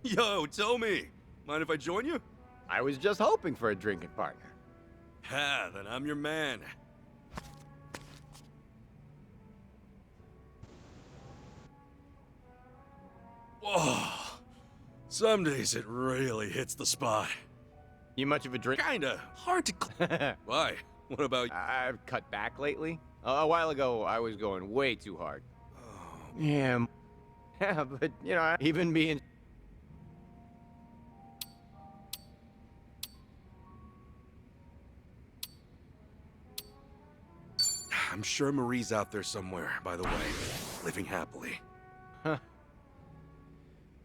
Yo, tell me. Mind if I join you? I was just hoping for a drinking partner. Ha, then I'm your man. Whoa. Some days it really hits the spot. You much of a drink? Kinda. Hard to... Why? What about... I've cut back lately. A while ago, I was going way too hard. Oh, Yeah. Yeah, but, you know, even being... I'm sure Marie's out there somewhere, by the way. Living happily. Huh.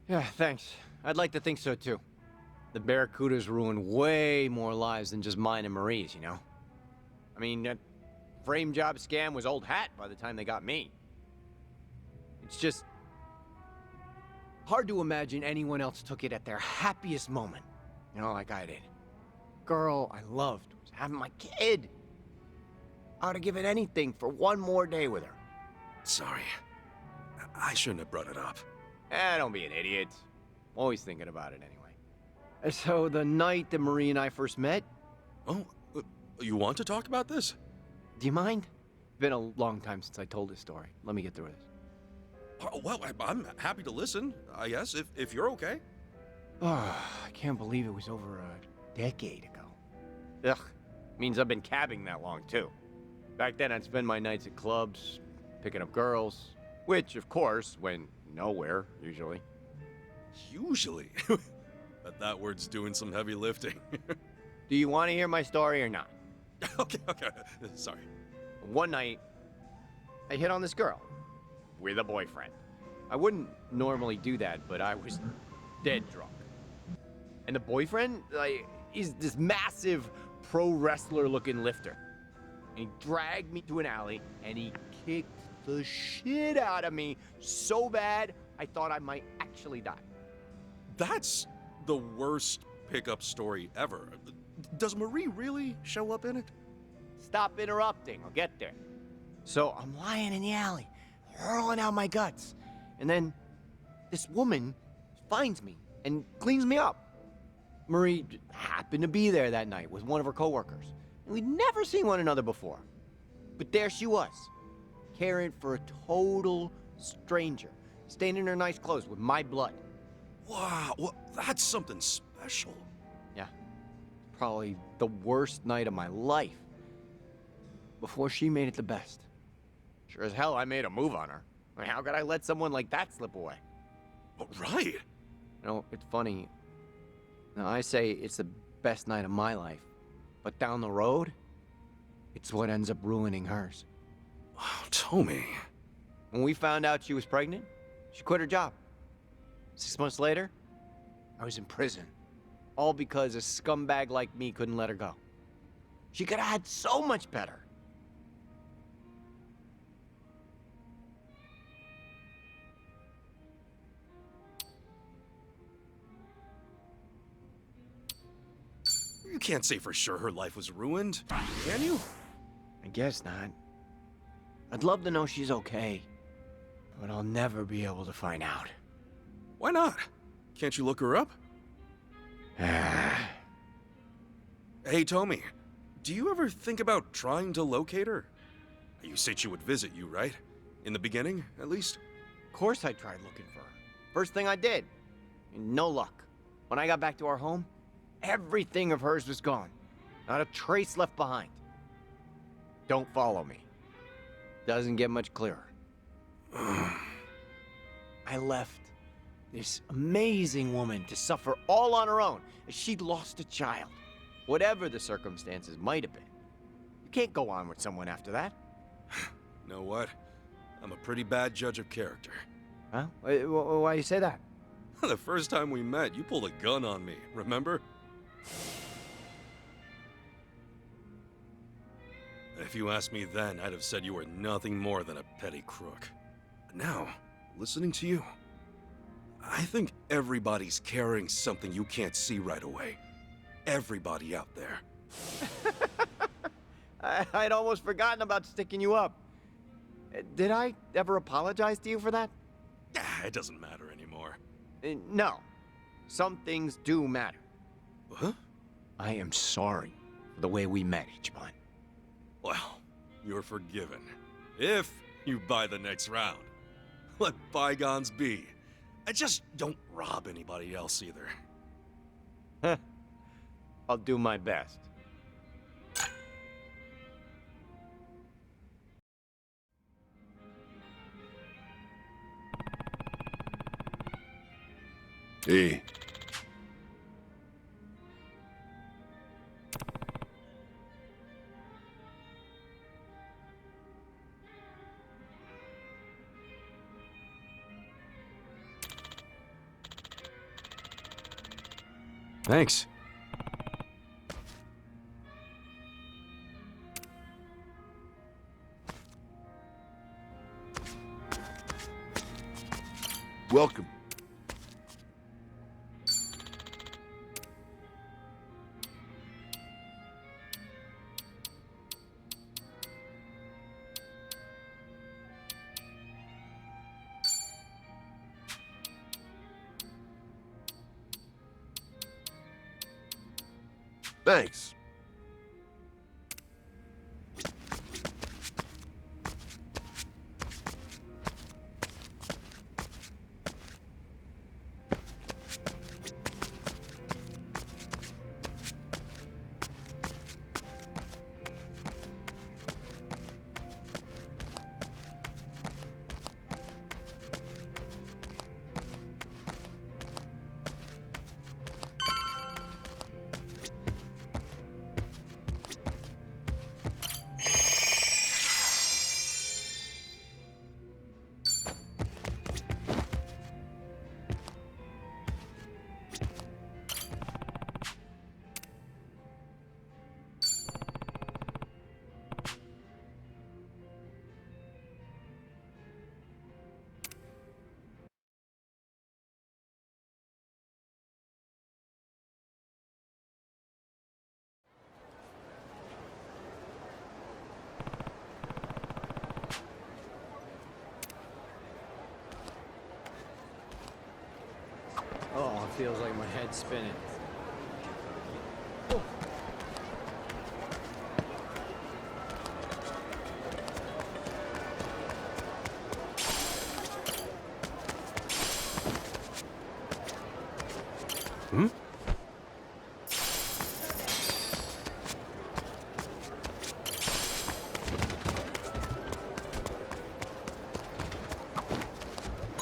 Yeah, thanks. I'd like to think so, too. The Barracudas ruined way more lives than just mine and Marie's, you know? I mean, that frame job scam was old hat by the time they got me. It's just... hard to imagine anyone else took it at their happiest moment. You know, like I did. Girl I loved was having my kid. I would have given anything for one more day with her. Sorry. I shouldn't have brought it up. Don't be an idiot. I'm always thinking about it anyway. So the night that Marie and I first met... Oh, you want to talk about this? Do you mind? It's been a long time since I told this story. Let me get through this. Well, I'm happy to listen, I guess, if you're okay. Oh, I can't believe it was over a decade ago. Ugh, means I've been cabbing that long, too. Back then, I'd spend my nights at clubs, picking up girls, which, of course, went nowhere, usually. Usually? Bet that word's doing some heavy lifting. Do you want to hear my story or not? Okay. Sorry. One night, I hit on this girl with a boyfriend. I wouldn't normally do that, but I was dead drunk. And the boyfriend, he's this massive pro wrestler-looking lifter. And he dragged me to an alley, and he kicked the shit out of me so bad, I thought I might actually die. That's the worst pickup story ever. Does Marie really show up in it? Stop interrupting, I'll get there. So I'm lying in the alley, hurling out my guts. And then this woman finds me and cleans me up. Marie happened to be there that night with one of her coworkers. And we'd never seen one another before. But there she was, caring for a total stranger, staying in her nice clothes with my blood. Wow, well, that's something special. Yeah, probably the worst night of my life. Before she made it the best. Sure as hell I made a move on her. I mean, how could I let someone like that slip away? Oh, right. You know, it's funny. Now, I say it's the best night of my life. But down the road, it's what ends up ruining hers. Oh, Tommy. When we found out she was pregnant, she quit her job. 6 months later, I was in prison. All because a scumbag like me couldn't let her go. She could have had so much better. You can't say for sure her life was ruined, can you? I guess not. I'd love to know she's okay, but I'll never be able to find out. Why not? Can't you look her up? Hey, Tommy, do you ever think about trying to locate her? You said she would visit you, right? In the beginning, at least? Of course I tried looking for her. First thing I did. No luck. When I got back to our home, everything of hers was gone. Not a trace left behind. Don't follow me. Doesn't get much clearer. I left this amazing woman to suffer all on her own as she'd lost a child. Whatever the circumstances might have been. You can't go on with someone after that. Know what? I'm a pretty bad judge of character. Huh? Why do you say that? The first time we met, you pulled a gun on me, remember? If you asked me then, I'd have said you were nothing more than a petty crook. But now, listening to you, I think everybody's carrying something you can't see right away. Everybody out there. I'd almost forgotten about sticking you up. Did I ever apologize to you for that? It doesn't matter anymore. No. some things do matter. Huh? I am sorry for the way we met, Ichiban. Well, you're forgiven. If you buy the next round. Let bygones be. I just don't rob anybody else either. Heh. I'll do my best. Hey. Thanks. Welcome. Thanks. Oh, it feels like my head's spinning. Hmm?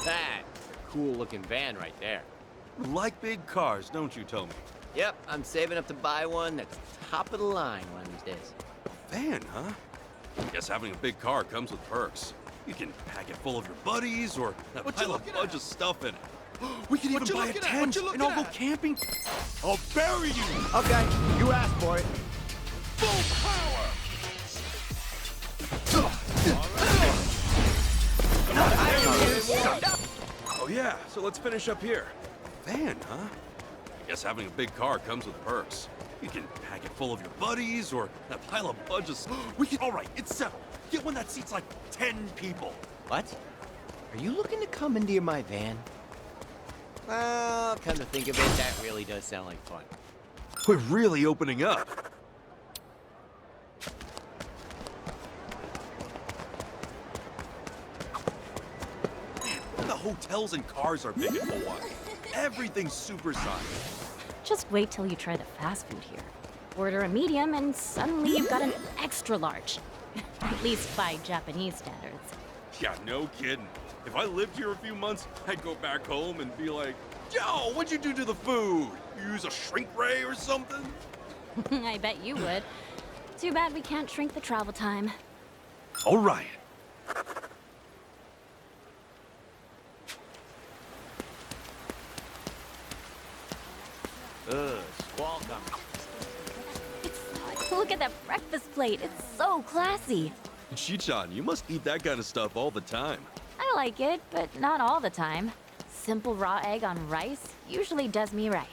That cool looking van right there. You like big cars, don't you, Tommy? Yep, I'm saving up to buy one that's top of the line one of these days. Van, huh? Guess having a big car comes with perks. You can pack it full of your buddies or pile a bunch of stuff in it. We can even buy a tent and all go camping. I'll bury you! Okay, you asked for it. Full power! Oh yeah, so let's finish up here. Van, huh? I guess having a big car comes with perks. You can pack it full of your buddies or pile a bunch of We can. All right, it's settled. Get one that seats like 10 people. What? Are you looking to come into my van? Well, come to think of it, that really does sound like fun. We're really opening up. Man, the hotels and cars are big in Hawaii. Everything's supersized. Just wait till you try the fast food here. Order a medium and suddenly you've got an extra large. At least by Japanese standards. Yeah, no kidding. If I lived here a few months, I'd go back home and be like, yo, what'd you do to the food? You use a shrink ray or something? I bet you would. Too bad we can't shrink the travel time. All right. Squall coming. Look at that breakfast plate. It's so classy. Shichan, you must eat that kind of stuff all the time. I like it, but not all the time. Simple raw egg on rice usually does me right.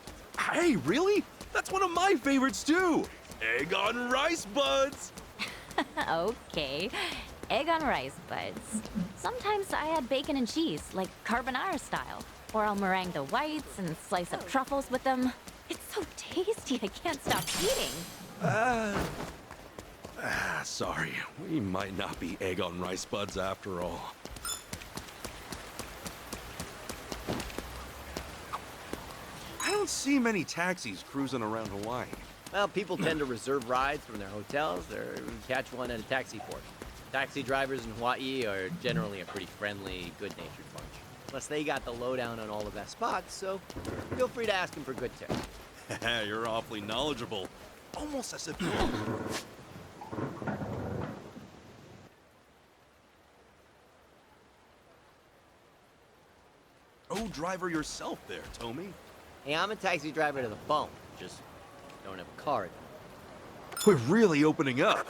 Hey, really? That's one of my favorites too. Egg on rice buds. Okay. Egg on rice buds. Sometimes I add bacon and cheese, like carbonara style. Or I'll meringue the whites and slice up truffles with them. It's so tasty, I can't stop eating. Sorry. We might not be egg on rice buds after all. I don't see many taxis cruising around Hawaii. Well, people tend to reserve rides from their hotels or catch one at a taxi port. Taxi drivers in Hawaii are generally a pretty friendly, good-natured bunch. Plus, they got the lowdown on all the best spots, so feel free to ask them for good tips. You're awfully knowledgeable. Almost as if you're... Oh, driver yourself there, Tommy. Hey, I'm a taxi driver to the bone. Just don't have a car. We're really opening up.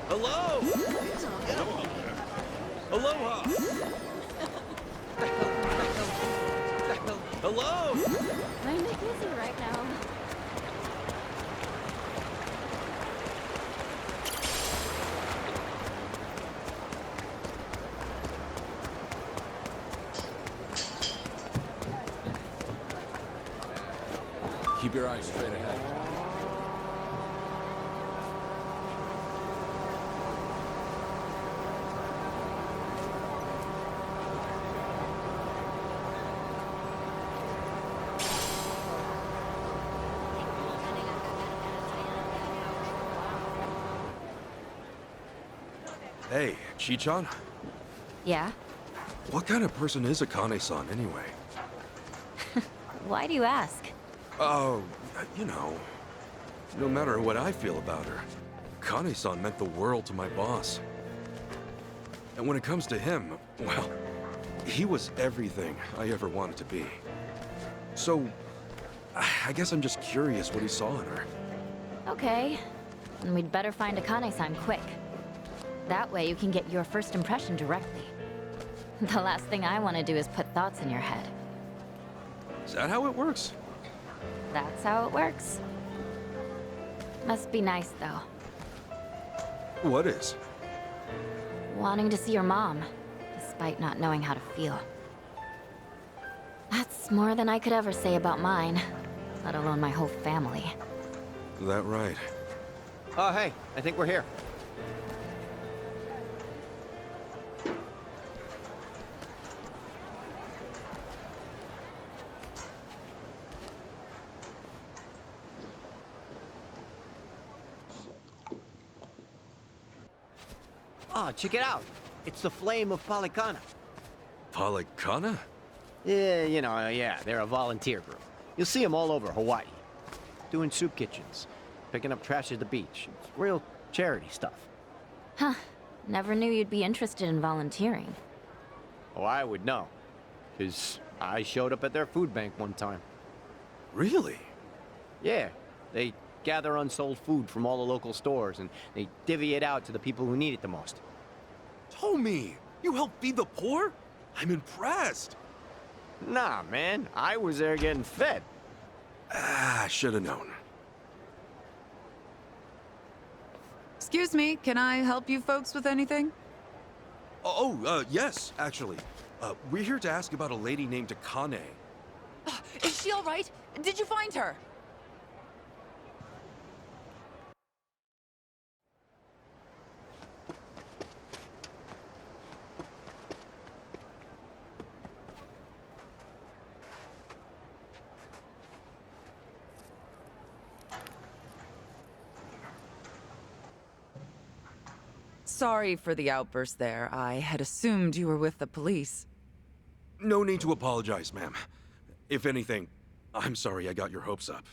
Hello! Aloha! Hello! I'm busy right now. Keep your eyes straight ahead. Hey, Chichan? Yeah? What kind of person is Akane-san anyway? Why do you ask? Oh, you know, no matter what I feel about her, Akane-san meant the world to my boss. And when it comes to him, well, he was everything I ever wanted to be. So, I guess I'm just curious what he saw in her. Okay. Then we'd better find Akane-san quick. That way you can get your first impression directly. The last thing I want to do is put thoughts in your head. Is that how it works? That's how it works. Must be nice, though. What is? Wanting to see your mom, despite not knowing how to feel. That's more than I could ever say about mine, let alone my whole family. That right. Oh, hey, I think we're here. Oh, check it out. It's the Flame of Palekana. Palekana? Yeah, they're a volunteer group. You'll see them all over Hawaii. Doing soup kitchens, picking up trash at the beach. It's real charity stuff. Huh. Never knew you'd be interested in volunteering. Oh, I would know. 'Cause I showed up at their food bank one time. Really? Yeah, they gather unsold food from all the local stores and they divvy it out to the people who need it the most. Tommy, you help feed the poor? I'm impressed. Nah, man, I was there getting fed. I should have known. Excuse me, can I help you folks with anything? Yes, actually. We're here to ask about a lady named Akane. Is she all right? Did you find her? Sorry for the outburst there. I had assumed you were with the police. No need to apologize, ma'am. If anything, I'm sorry I got your hopes up.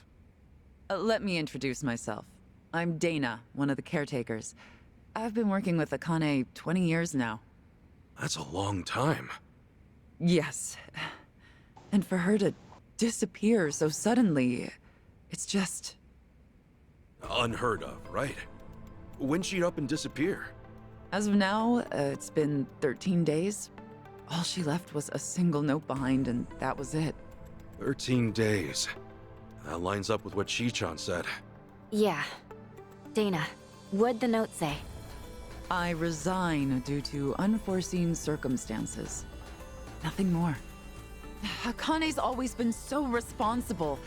Let me introduce myself. I'm Dana, one of the caretakers. I've been working with Akane 20 years now. That's a long time. Yes. And for her to disappear so suddenly, it's just... Unheard of, right? When'd she up and disappear? As of now, it's been 13 days. All she left was a single note behind, and that was it. 13 days. That lines up with what Shi-chan said. Yeah. Dana, what'd the note say? I resign due to unforeseen circumstances. Nothing more. Akane's always been so responsible.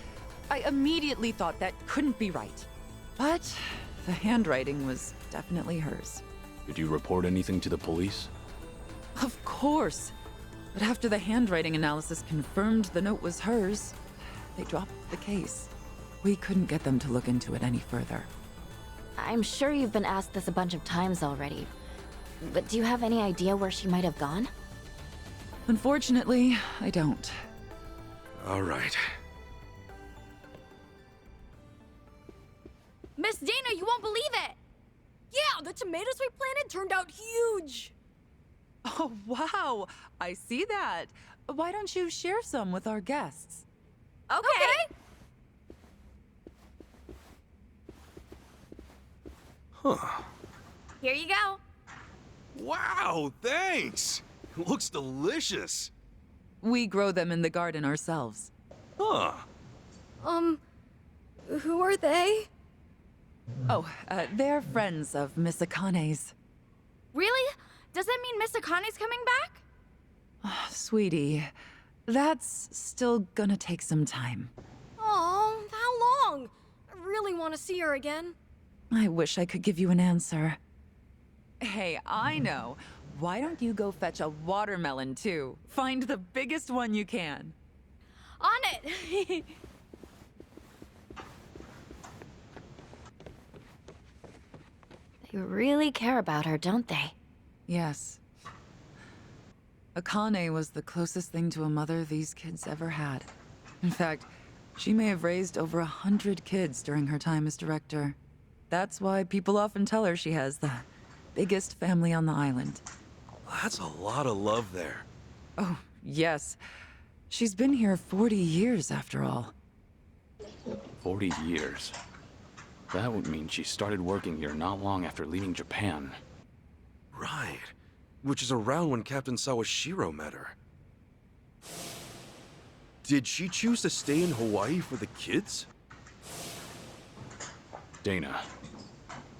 I immediately thought that couldn't be right. But the handwriting was definitely hers. Did you report anything to the police? Of course. But after the handwriting analysis confirmed the note was hers, they dropped the case. We couldn't get them to look into it any further. I'm sure you've been asked this a bunch of times already, but do you have any idea where she might have gone? Unfortunately, I don't. All right. Miss Dana, you won't believe it! Yeah, the tomatoes we planted turned out huge! Oh, wow. I see that. Why don't you share some with our guests? Okay. Huh. Here you go. Wow, thanks! Looks delicious. We grow them in the garden ourselves. Huh. Who are they? Oh, they're friends of Miss Akane's. Really? Does that mean Miss Akane's coming back? Sweetie, that's still gonna take some time. Oh, how long? I really want to see her again. I wish I could give you an answer. Hey, I know. Why don't you go fetch a watermelon, too? Find the biggest one you can. On it! They really care about her, don't they? Yes. Akane was the closest thing to a mother these kids ever had. In fact, she may have raised over 100 kids during her time as director. That's why people often tell her she has the biggest family on the island. That's a lot of love there. Oh, yes. She's been here 40 years, after all. 40 years. That would mean she started working here not long after leaving Japan. Right. Which is around when Captain Sawashiro met her. Did she choose to stay in Hawaii for the kids? Dana,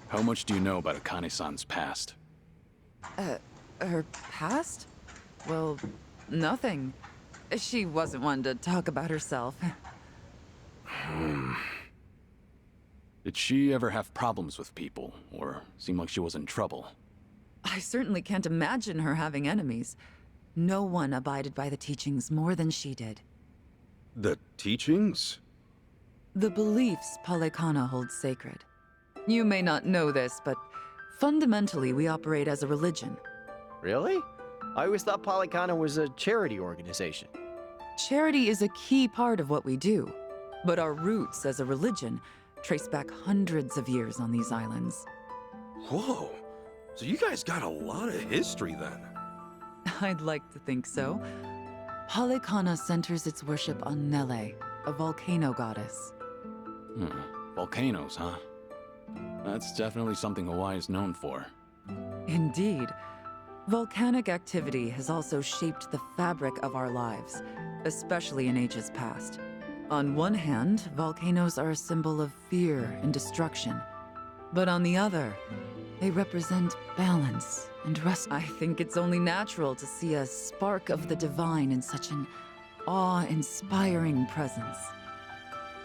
how much do you know about Akane-san's past? Her past? Well, nothing. She wasn't one to talk about herself. Did she ever have problems with people, or seem like she was in trouble? I certainly can't imagine her having enemies. No one abided by the teachings more than she did. The teachings? The beliefs Palekana holds sacred. You may not know this, but fundamentally we operate as a religion. Really? I always thought Palekana was a charity organization. Charity is a key part of what we do, but our roots as a religion trace back hundreds of years on these islands. Whoa. So you guys got a lot of history then. I'd like to think so. Palekana centers its worship on Nele, a volcano goddess. Volcanoes, huh? That's definitely something Hawaii is known for. Indeed. Volcanic activity has also shaped the fabric of our lives, especially in ages past. On one hand, volcanoes are a symbol of fear and destruction. But on the other, they represent balance and rest. I think it's only natural to see a spark of the divine in such an awe-inspiring presence.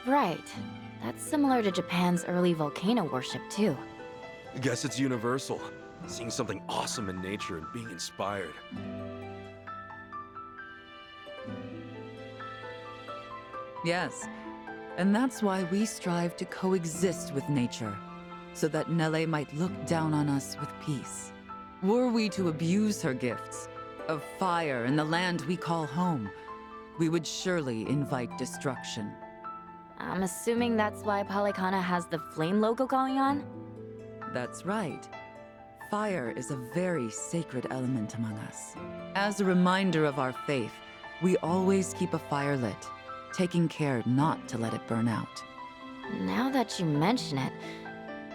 Right. That's similar to Japan's early volcano worship, too. Guess it's universal. Seeing something awesome in nature and being inspired. Yes, and that's why we strive to coexist with nature, so that Nele might look down on us with peace. Were we to abuse her gifts, of fire in the land we call home, we would surely invite destruction. I'm assuming that's why Palekana has the flame logo going on? That's right. Fire is a very sacred element among us. As a reminder of our faith, we always keep a fire lit, taking care not to let it burn out. Now that you mention it,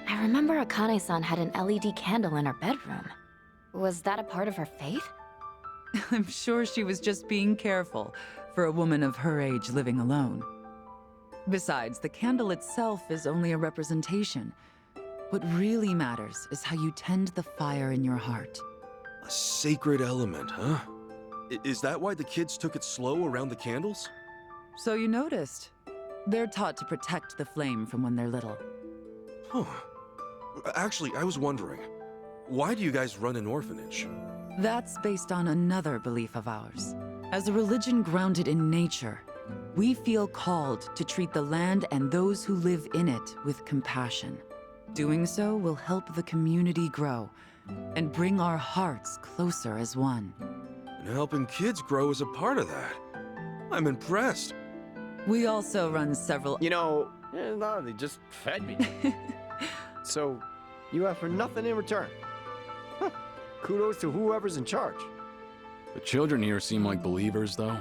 I remember Akane-san had an LED candle in her bedroom. Was that a part of her faith? I'm sure she was just being careful for a woman of her age living alone. Besides, the candle itself is only a representation. What really matters is how you tend the fire in your heart. A sacred element, huh? Is that why the kids took it slow around the candles? So you noticed. They're taught to protect the flame from when they're little. Huh. Actually, I was wondering, why do you guys run an orphanage? That's based on another belief of ours. As a religion grounded in nature, we feel called to treat the land and those who live in it with compassion. Doing so will help the community grow and bring our hearts closer as one. And helping kids grow is a part of that. I'm impressed. We also run several... No, they just fed me. So, you ask for nothing in return. Huh. Kudos to whoever's in charge. The children here seem like believers, though.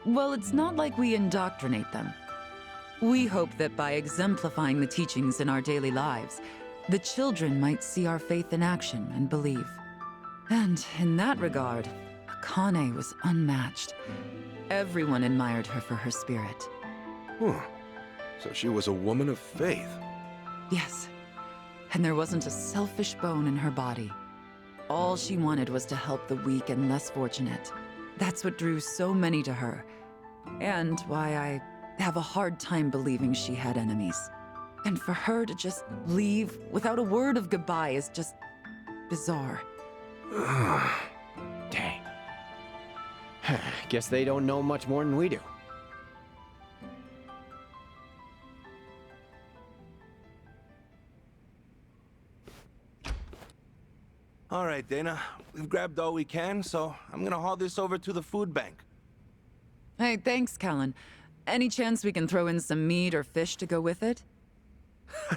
Well, it's not like we indoctrinate them. We hope that by exemplifying the teachings in our daily lives, the children might see our faith in action and believe. And in that regard, Akane was unmatched. Everyone admired her for her spirit. Huh. So she was a woman of faith. Yes, and there wasn't a selfish bone in her body. All she wanted was to help the weak and less fortunate. That's what drew so many to her, and why I have a hard time believing she had enemies. And for her to just leave without a word of goodbye is just bizarre. Dang. Guess they don't know much more than we do. All right, Dana. We've grabbed all we can, so I'm gonna haul this over to the food bank. Hey, thanks, Callan. Any chance we can throw in some meat or fish to go with it?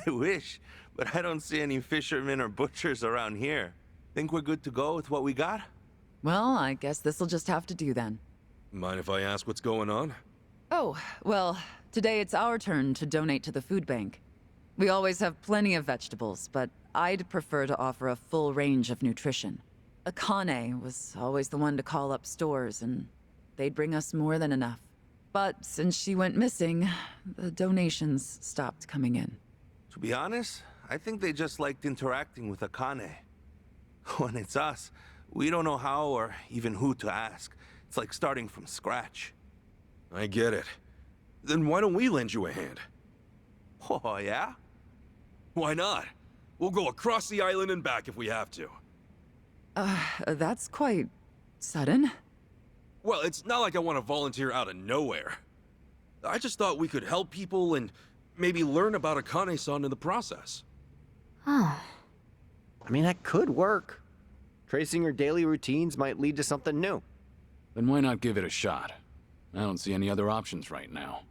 I wish, but I don't see any fishermen or butchers around here. Think we're good to go with what we got? Well, I guess this'll just have to do then. Mind if I ask what's going on? Oh, well, today it's our turn to donate to the food bank. We always have plenty of vegetables, but I'd prefer to offer a full range of nutrition. Akane was always the one to call up stores, and they'd bring us more than enough. But since she went missing, the donations stopped coming in. To be honest, I think they just liked interacting with Akane. When it's us, we don't know how or even who to ask. It's like starting from scratch. I get it. Then why don't we lend you a hand? Oh, yeah? Why not? We'll go across the island and back if we have to. That's quite sudden. Well, it's not like I want to volunteer out of nowhere. I just thought we could help people and maybe learn about Akane-san in the process. Oh. I mean, that could work. Tracing her daily routines might lead to something new. Then why not give it a shot? I don't see any other options right now.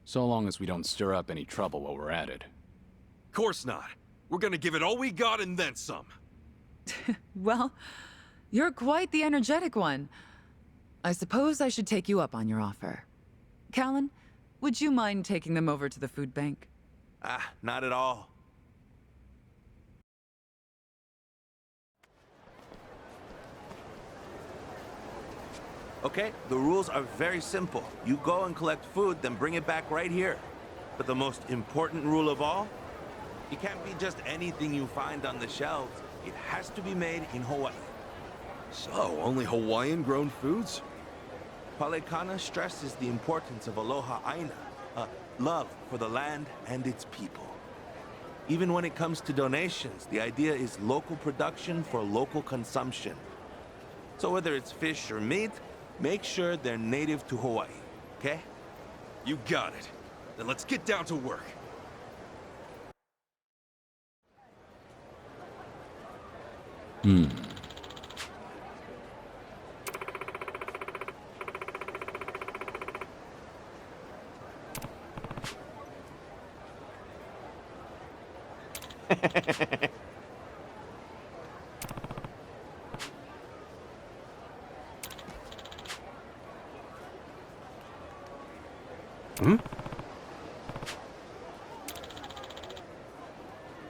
So long as we don't stir up any trouble while we're at it. Course not. We're gonna give it all we got and then some. Well, you're quite the energetic one. I suppose I should take you up on your offer. Callan, would you mind taking them over to the food bank? Not at all. Okay, the rules are very simple. You go and collect food, then bring it back right here. But the most important rule of all, it can't be just anything you find on the shelves. It has to be made in Hawaii. So, only Hawaiian-grown foods? Palekana stresses the importance of aloha aina, love for the land and its people. Even when it comes to donations, the idea is local production for local consumption. So whether it's fish or meat, make sure they're native to Hawaii, okay? You got it. Then let's get down to work.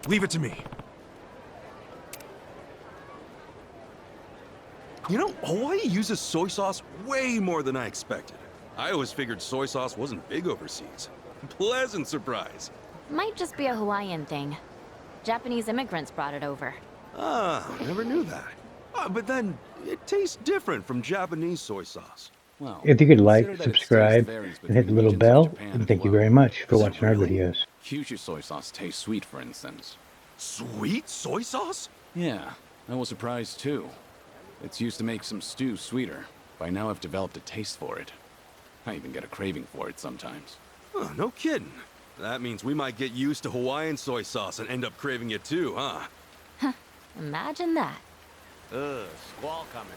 Leave it to me. You know, Hawaii uses soy sauce way more than I expected. I always figured soy sauce wasn't big overseas. Pleasant surprise. Might just be a Hawaiian thing. Japanese immigrants brought it over. Ah, never knew that. But then, it tastes different from Japanese soy sauce. Well, If you could like, consider that its taste subscribe, varies and hit the between little regions of bell, Japan and as thank you well. very much for Is it watching our really? videos. Kyushu soy sauce tastes sweet, for instance. Sweet soy sauce? Yeah, I was surprised too. It's used to make some stew sweeter. By now I've developed a taste for it. I even get a craving for it sometimes. Huh, no kidding. That means we might get used to Hawaiian soy sauce and end up craving it too, huh? Imagine that. Ugh, squall coming.